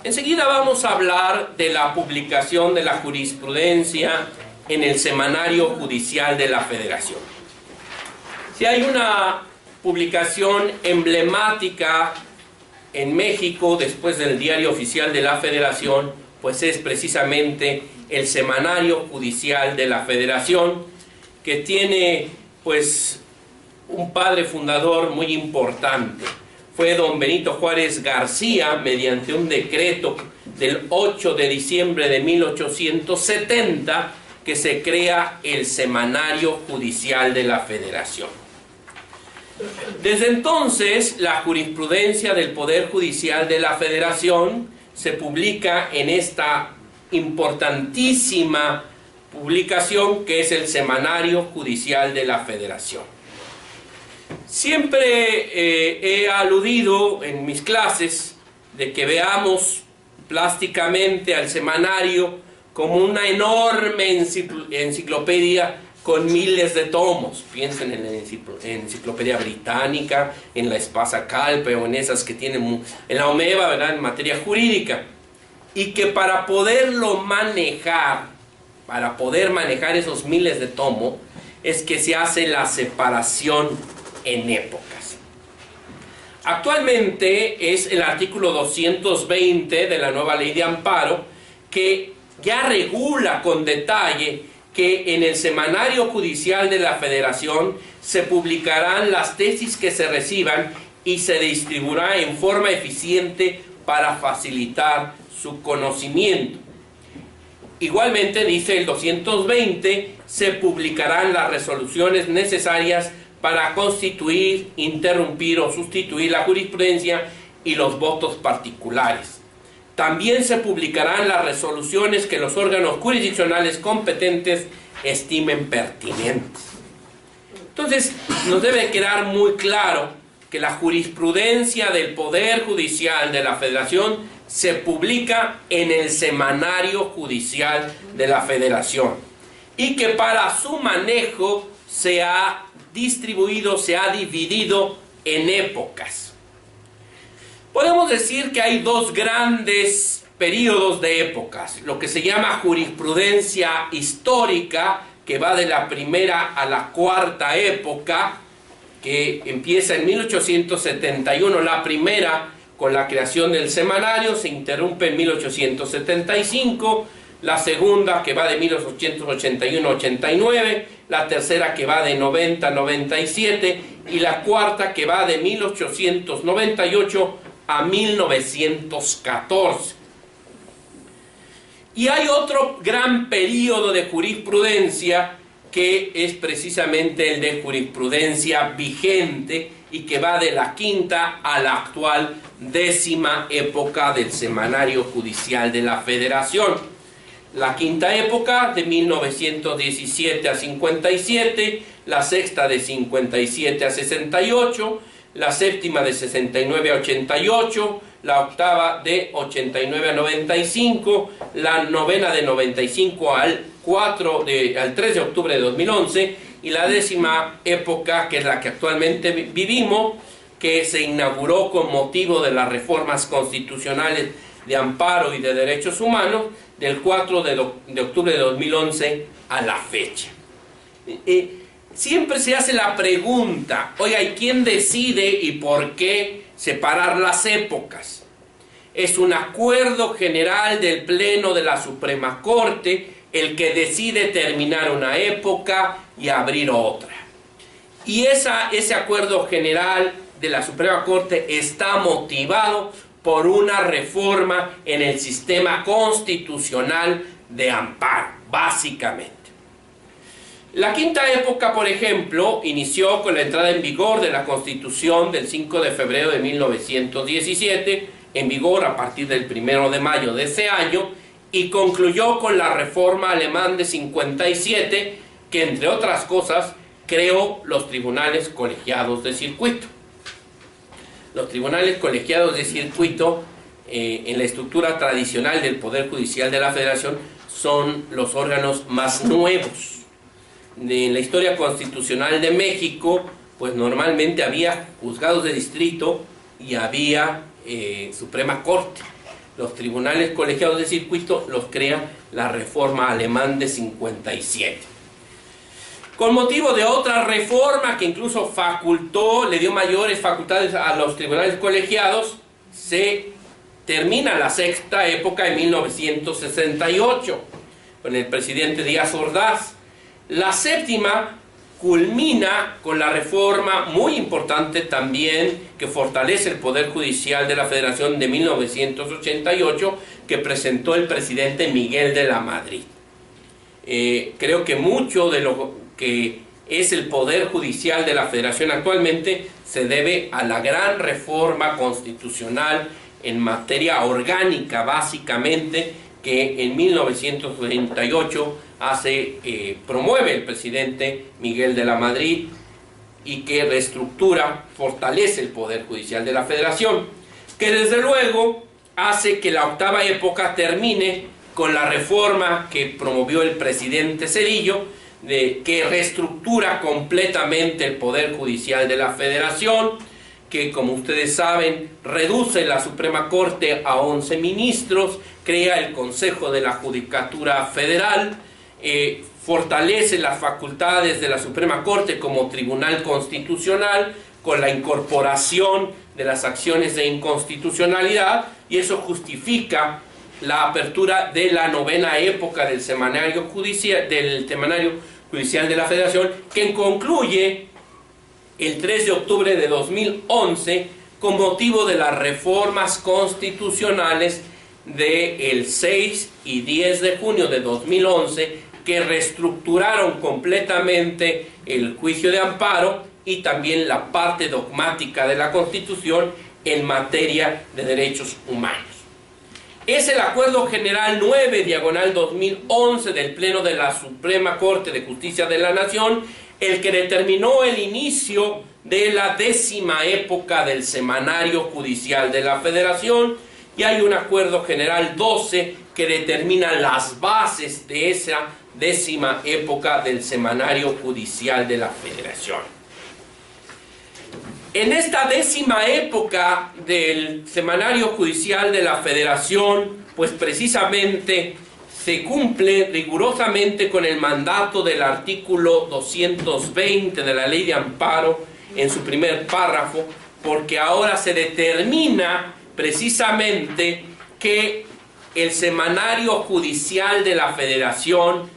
Enseguida vamos a hablar de la publicación de la jurisprudencia en el Semanario Judicial de la Federación. Si hay una publicación emblemática en México después del Diario Oficial de la Federación, pues es precisamente el Semanario Judicial de la Federación, que tiene pues un padre fundador muy importante. Fue don Benito Juárez García, mediante un decreto del 8 de diciembre de 1870, que se crea el Semanario Judicial de la Federación. Desde entonces, la jurisprudencia del Poder Judicial de la Federación se publica en esta importantísima publicación que es el Semanario Judicial de la Federación. Siempre he aludido en mis clases de que veamos plásticamente al semanario como una enorme enciclopedia con miles de tomos. Piensen en la enciclopedia británica, en la Espasa Calpe o en esas que tienen en la OMEVA, ¿verdad?, en materia jurídica. Y que para poderlo manejar, para poder manejar esos miles de tomos, es que se hace la separación en épocas. Actualmente es el artículo 220 de la nueva ley de amparo que ya regula con detalle que en el Semanario Judicial de la Federación se publicarán las tesis que se reciban y se distribuirá en forma eficiente para facilitar su conocimiento. Igualmente, dice el 220, se publicarán las resoluciones necesarias para constituir, interrumpir o sustituir la jurisprudencia y los votos particulares. También se publicarán las resoluciones que los órganos jurisdiccionales competentes estimen pertinentes. Entonces, nos debe quedar muy claro que la jurisprudencia del Poder Judicial de la Federación se publica en el Semanario Judicial de la Federación y que para su manejo se ha distribuido, se ha dividido en épocas. Podemos decir que hay dos grandes periodos de épocas, lo que se llama jurisprudencia histórica, que va de la primera a la cuarta época, que empieza en 1871, la primera con la creación del semanario, se interrumpe en 1875, la segunda que va de 1881 a 89, la tercera que va de 90 a 97 y la cuarta que va de 1898 a 1914. Y hay otro gran periodo de jurisprudencia que es precisamente el de jurisprudencia vigente y que va de la quinta a la actual 10ª época del Semanario Judicial de la Federación. La quinta época de 1917 a 57, la sexta de 57 a 68, la séptima de 69 a 88, la octava de 89 a 95, la novena de 95 al 3 de octubre de 2011 y la 10ª época, que es la que actualmente vivimos, que se inauguró con motivo de las reformas constitucionales de amparo y de derechos humanos del 4 de octubre de 2011 a la fecha. Siempre se hace la pregunta, oiga, ¿y quién decide y por qué separar las épocas? Es un acuerdo general del Pleno de la Suprema Corte el que decide terminar una época y abrir otra. Y ese acuerdo general de la Suprema Corte está motivado por una reforma en el sistema constitucional de amparo, básicamente. La quinta época, por ejemplo, inició con la entrada en vigor de la Constitución del 5 de febrero de 1917, en vigor a partir del 1 de mayo de ese año, y concluyó con la reforma alemán de 57, que entre otras cosas creó los tribunales colegiados de circuito. Los tribunales colegiados de circuito, en la estructura tradicional del Poder Judicial de la Federación, son los órganos más nuevos. En la historia constitucional de México, pues normalmente había juzgados de distrito y había Suprema Corte. Los tribunales colegiados de circuito los crea la reforma alemán de 57. Con motivo de otra reforma que incluso le dio mayores facultades a los tribunales colegiados, se termina la sexta época en 1968 con el presidente Díaz Ordaz. La séptima culmina con la reforma muy importante también que fortalece el Poder Judicial de la Federación de 1988 que presentó el presidente Miguel de la Madrid. Creo que mucho de lo que es el Poder Judicial de la Federación actualmente se debe a la gran reforma constitucional en materia orgánica, básicamente, que en 1998 promueve el presidente Miguel de la Madrid y que reestructura, fortalece el Poder Judicial de la Federación, que desde luego hace que la octava época termine con la reforma que promovió el presidente Zedillo, que reestructura completamente el Poder Judicial de la Federación, que, como ustedes saben, reduce la Suprema Corte a 11 ministros, crea el Consejo de la Judicatura Federal, fortalece las facultades de la Suprema Corte como Tribunal Constitucional con la incorporación de las acciones de inconstitucionalidad, y eso justifica la apertura de la novena época del Semanario Judicial de la Federación, que concluye el 3 de octubre de 2011 con motivo de las reformas constitucionales del 6 y 10 de junio de 2011 que reestructuraron completamente el juicio de amparo y también la parte dogmática de la Constitución en materia de derechos humanos. Es el Acuerdo General 9/2011 del Pleno de la Suprema Corte de Justicia de la Nación el que determinó el inicio de la 10ª época del Semanario Judicial de la Federación, y hay un Acuerdo General 12 que determina las bases de esa 10ª época del Semanario Judicial de la Federación. En esta 10ª época del Semanario Judicial de la Federación, pues precisamente se cumple rigurosamente con el mandato del artículo 220 de la Ley de Amparo en su primer párrafo, porque ahora se determina precisamente que el Semanario Judicial de la Federación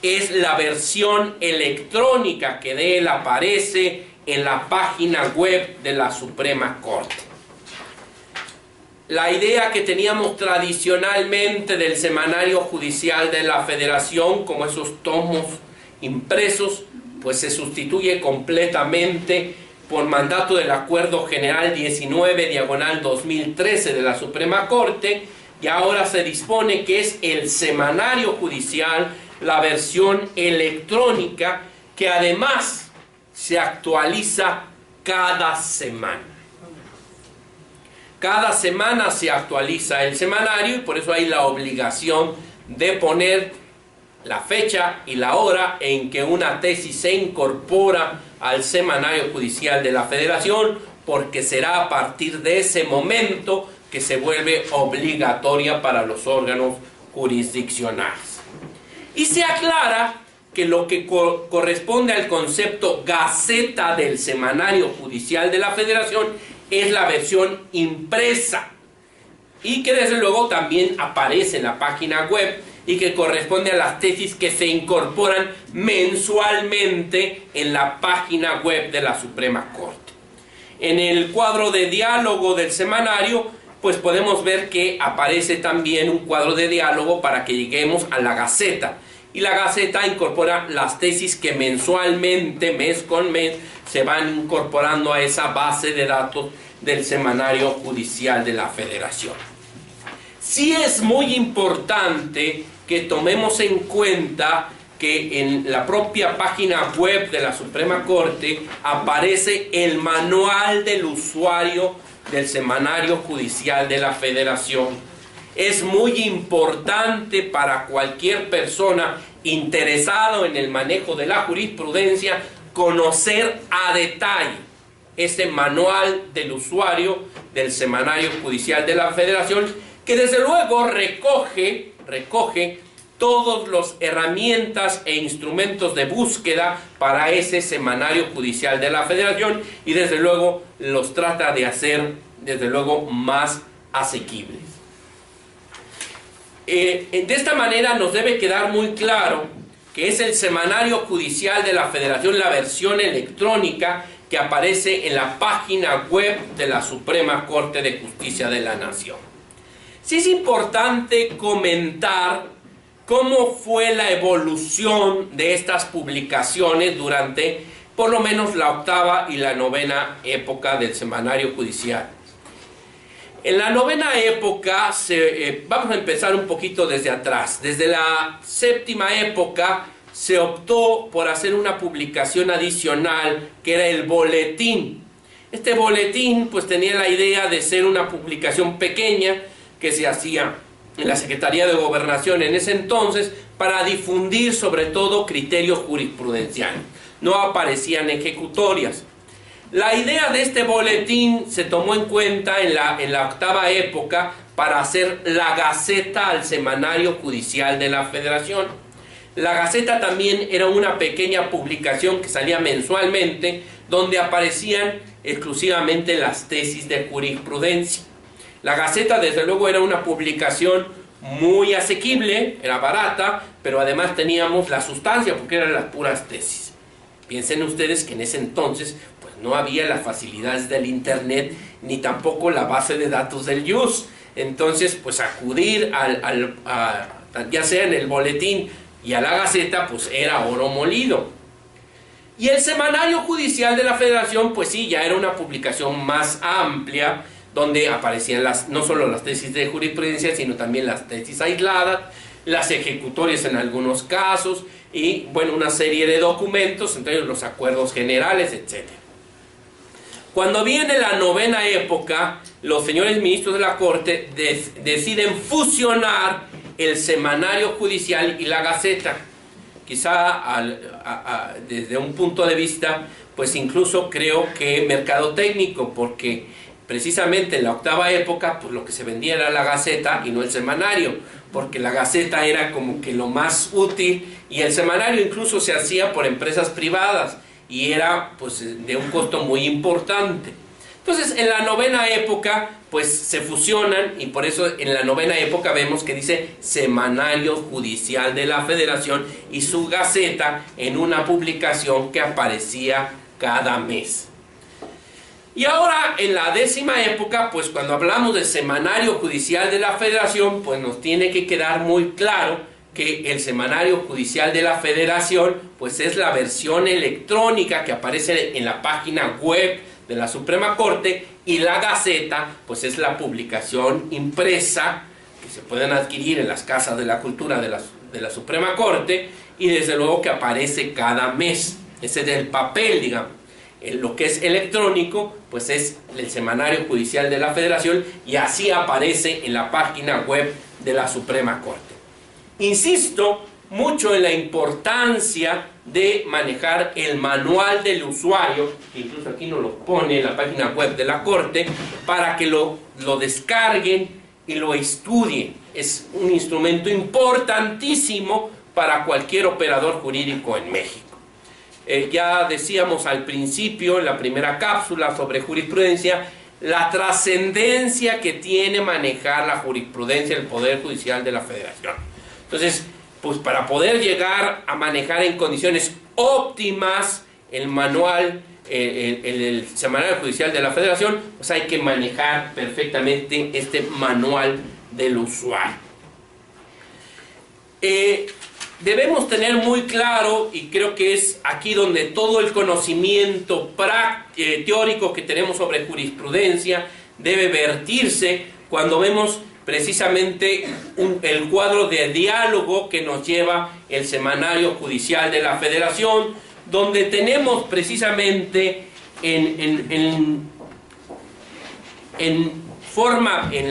es la versión electrónica que de él aparece en la página web de la Suprema Corte. La idea que teníamos tradicionalmente del Semanario Judicial de la Federación, como esos tomos impresos, pues se sustituye completamente por mandato del Acuerdo General 19/2013 de la Suprema Corte, y ahora se dispone que es el Semanario Judicial, la versión electrónica, que además se actualiza cada semana. Cada semana se actualiza el semanario y por eso hay la obligación de poner la fecha y la hora en que una tesis se incorpora al Semanario Judicial de la Federación, porque será a partir de ese momento que se vuelve obligatoria para los órganos jurisdiccionales. Y se aclara que lo que corresponde al concepto Gaceta del Semanario Judicial de la Federación es la versión impresa, y que desde luego también aparece en la página web y que corresponde a las tesis que se incorporan mensualmente en la página web de la Suprema Corte. En el cuadro de diálogo del semanario, pues podemos ver que aparece también un cuadro de diálogo para que lleguemos a la Gaceta. Y la Gaceta incorpora las tesis que mensualmente, mes con mes, se van incorporando a esa base de datos del Semanario Judicial de la Federación. Sí es muy importante que tomemos en cuenta que en la propia página web de la Suprema Corte aparece el manual del usuario del Semanario Judicial de la Federación. Es muy importante para cualquier persona interesado en el manejo de la jurisprudencia conocer a detalle ese manual del usuario del Semanario Judicial de la Federación, que desde luego recoge todas las herramientas e instrumentos de búsqueda para ese semanario judicial de la Federación y desde luego los trata de hacer desde luego más asequibles. De esta manera nos debe quedar muy claro que es el semanario judicial de la Federación, la versión electrónica que aparece en la página web de la Suprema Corte de Justicia de la Nación. Sí es importante comentar cómo fue la evolución de estas publicaciones durante por lo menos la octava y la novena época del semanario judicial. En la novena época, vamos a empezar un poquito desde atrás. Desde la séptima época se optó por hacer una publicación adicional que era el boletín. Este boletín pues tenía la idea de ser una publicación pequeña que se hacía en la Secretaría de Gobernación en ese entonces para difundir sobre todo criterios jurisprudenciales. No aparecían ejecutorias. La idea de este boletín se tomó en cuenta en la octava época para hacer la Gaceta al Semanario Judicial de la Federación. La Gaceta también era una pequeña publicación que salía mensualmente donde aparecían exclusivamente las tesis de jurisprudencia. La Gaceta desde luego era una publicación muy asequible, era barata, pero además teníamos la sustancia porque eran las puras tesis. Piensen ustedes que en ese entonces pues no había las facilidades del internet ni tampoco la base de datos del IUS. Entonces pues acudir ya sea en el boletín y a la Gaceta pues era oro molido. Y el semanario judicial de la Federación pues sí, ya era una publicación más amplia donde aparecían no solo las tesis de jurisprudencia sino también las tesis aisladas, las ejecutorias en algunos casos y bueno, una serie de documentos, entre ellos los acuerdos generales, etc. Cuando viene la novena época, los señores ministros de la Corte deciden fusionar el semanario judicial y la Gaceta. Quizá desde un punto de vista, pues incluso creo que mercadotécnico, porque precisamente en la octava época, pues lo que se vendía era la Gaceta y no el semanario, porque la Gaceta era como que lo más útil y el semanario incluso se hacía por empresas privadas y era pues de un costo muy importante. Entonces en la novena época pues se fusionan y por eso en la novena época vemos que dice Semanario Judicial de la Federación y su Gaceta en una publicación que aparecía cada mes. Y ahora en la décima época, pues cuando hablamos del Semanario Judicial de la Federación, pues nos tiene que quedar muy claro que el Semanario Judicial de la Federación, pues es la versión electrónica que aparece en la página web de la Suprema Corte y la Gaceta, pues es la publicación impresa que se pueden adquirir en las casas de la cultura de la Suprema Corte y desde luego que aparece cada mes. Ese es el papel, digamos. Lo que es electrónico pues es el Semanario Judicial de la Federación y así aparece en la página web de la Suprema Corte. Insisto mucho en la importancia de manejar el manual del usuario, que incluso aquí nos lo pone en la página web de la Corte, para que lo descarguen y lo estudien. Es un instrumento importantísimo para cualquier operador jurídico en México. Ya decíamos al principio, en la primera cápsula sobre jurisprudencia, la trascendencia que tiene manejar la jurisprudencia del Poder Judicial de la Federación. Entonces, pues para poder llegar a manejar en condiciones óptimas el manual, el Semanario Judicial de la Federación, pues hay que manejar perfectamente este manual del usuario. Debemos tener muy claro, y creo que es aquí donde todo el conocimiento teórico que tenemos sobre jurisprudencia debe vertirse cuando vemos precisamente el cuadro de diálogo que nos lleva el Semanario Judicial de la Federación, donde tenemos precisamente en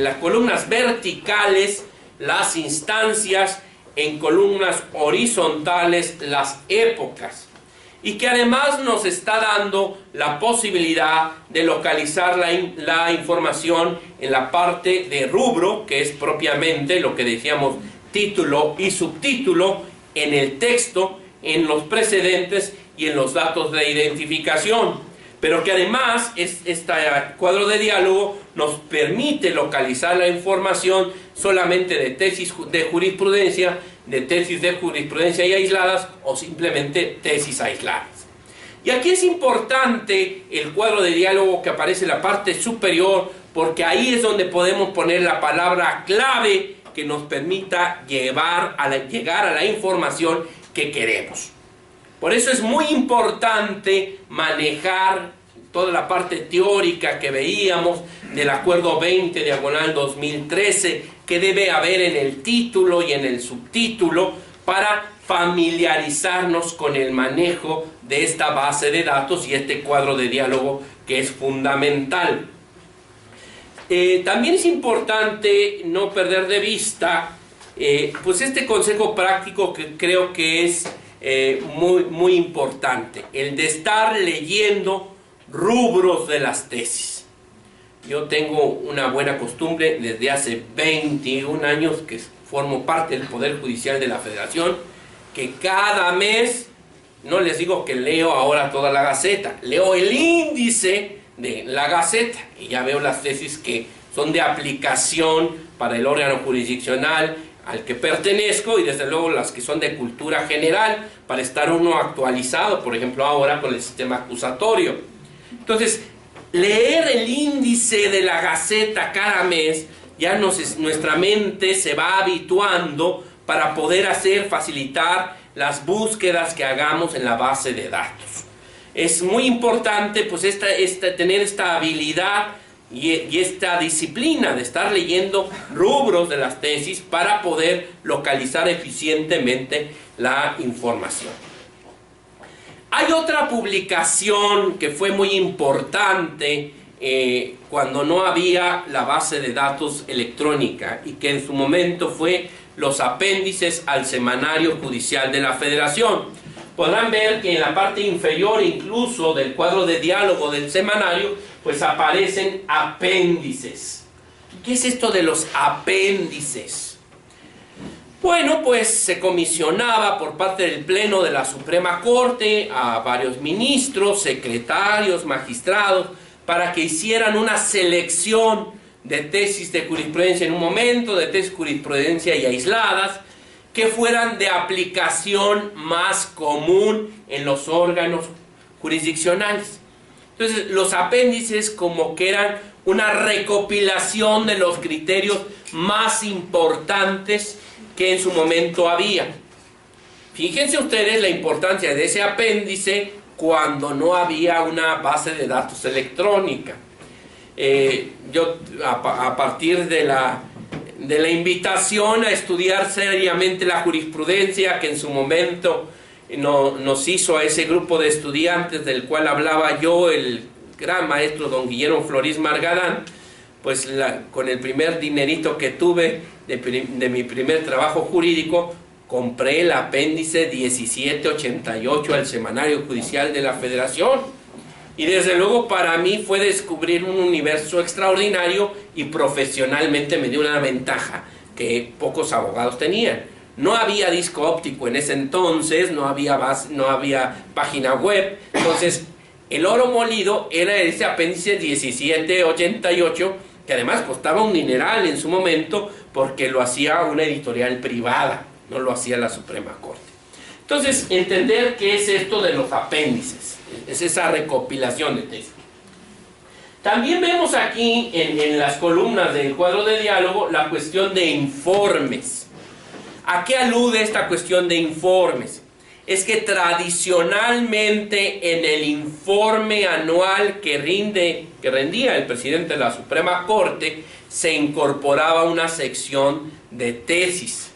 las columnas verticales las instancias, en columnas horizontales las épocas. y que además nos está dando la posibilidad de localizar la información en la parte de rubro, que es propiamente lo que decíamos título y subtítulo, en el texto, en los precedentes y en los datos de identificación. Pero que además este cuadro de diálogo nos permite localizar la información solamente de tesis de jurisprudencia, de tesis de jurisprudencia y aisladas, o simplemente tesis aisladas. Y aquí es importante el cuadro de diálogo que aparece en la parte superior, porque ahí es donde podemos poner la palabra clave que nos permita llegar a la información que queremos. Por eso es muy importante manejar toda la parte teórica que veíamos del Acuerdo 20/2013, que debe haber en el título y en el subtítulo para familiarizarnos con el manejo de esta base de datos y este cuadro de diálogo que es fundamental. También es importante no perder de vista pues este consejo práctico que creo que es muy importante, el de estar leyendo rubros de las tesis. Yo tengo una buena costumbre desde hace 21 años que formo parte del Poder Judicial de la Federación, que cada mes, no les digo que leo ahora toda la Gaceta, leo el índice de la Gaceta y ya veo las tesis que son de aplicación para el órgano jurisdiccional al que pertenezco, y desde luego las que son de cultura general para estar uno actualizado, por ejemplo ahora con el sistema acusatorio. Entonces, leer el índice de la Gaceta cada mes, ya nuestra mente se va habituando para poder facilitar las búsquedas que hagamos en la base de datos. Es muy importante pues tener esta habilidad y esta disciplina de estar leyendo rubros de las tesis para poder localizar eficientemente la información. Hay otra publicación que fue muy importante cuando no había la base de datos electrónica y que en su momento fue los apéndices al Semanario Judicial de la Federación. Podrán ver que en la parte inferior incluso del cuadro de diálogo del semanario pues aparecen apéndices. ¿Qué es esto de los apéndices? Bueno, pues se comisionaba por parte del Pleno de la Suprema Corte a varios ministros, secretarios, magistrados, para que hicieran una selección de tesis de jurisprudencia en un momento, de tesis de jurisprudencia y aisladas, que fueran de aplicación más común en los órganos jurisdiccionales. Entonces, los apéndices como que eran una recopilación de los criterios más importantes que en su momento había. Fíjense ustedes la importancia de ese apéndice cuando no había una base de datos electrónica. Yo, a partir de la invitación a estudiar seriamente la jurisprudencia que en su momento nos hizo a ese grupo de estudiantes del cual hablaba yo, el gran maestro don Guillermo Florís Margadán, pues con el primer dinerito que tuve de mi primer trabajo jurídico, compré el apéndice 1788 al Semanario Judicial de la Federación. Y desde luego para mí fue descubrir un universo extraordinario y profesionalmente me dio una ventaja que pocos abogados tenían. No había disco óptico en ese entonces, no había página web, entonces el oro molido era ese apéndice 1788, que además costaba un dineral en su momento porque lo hacía una editorial privada, no lo hacía la Suprema Corte. Entonces, entender qué es esto de los apéndices, es esa recopilación de tesis. También vemos aquí en las columnas del cuadro de diálogo la cuestión de informes. ¿A qué alude esta cuestión de informes? Es que tradicionalmente en el informe anual que rendía el presidente de la Suprema Corte se incorporaba una sección de tesis.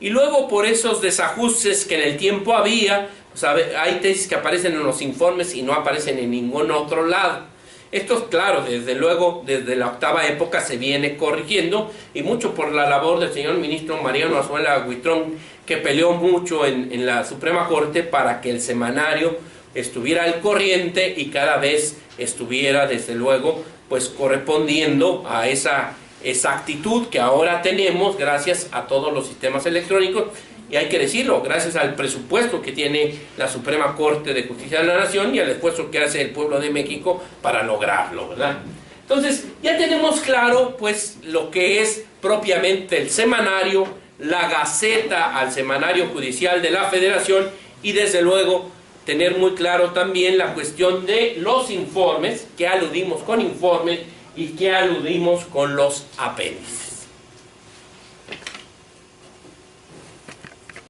Y luego por esos desajustes que en el tiempo había, pues hay tesis que aparecen en los informes y no aparecen en ningún otro lado. Esto, claro, desde luego, desde la octava época se viene corrigiendo, y mucho por la labor del señor ministro Mariano Azuela Huitrón, que peleó mucho en la Suprema Corte para que el semanario estuviera al corriente y cada vez estuviera, desde luego, pues correspondiendo a esa exactitud que ahora tenemos gracias a todos los sistemas electrónicos. Y hay que decirlo, gracias al presupuesto que tiene la Suprema Corte de Justicia de la Nación y al esfuerzo que hace el pueblo de México para lograrlo, ¿verdad? Entonces, ya tenemos claro, pues, lo que es propiamente el semanario, la Gaceta al Semanario Judicial de la Federación, y desde luego tener muy claro también la cuestión de los informes, que aludimos con informes y que aludimos con los apéndices.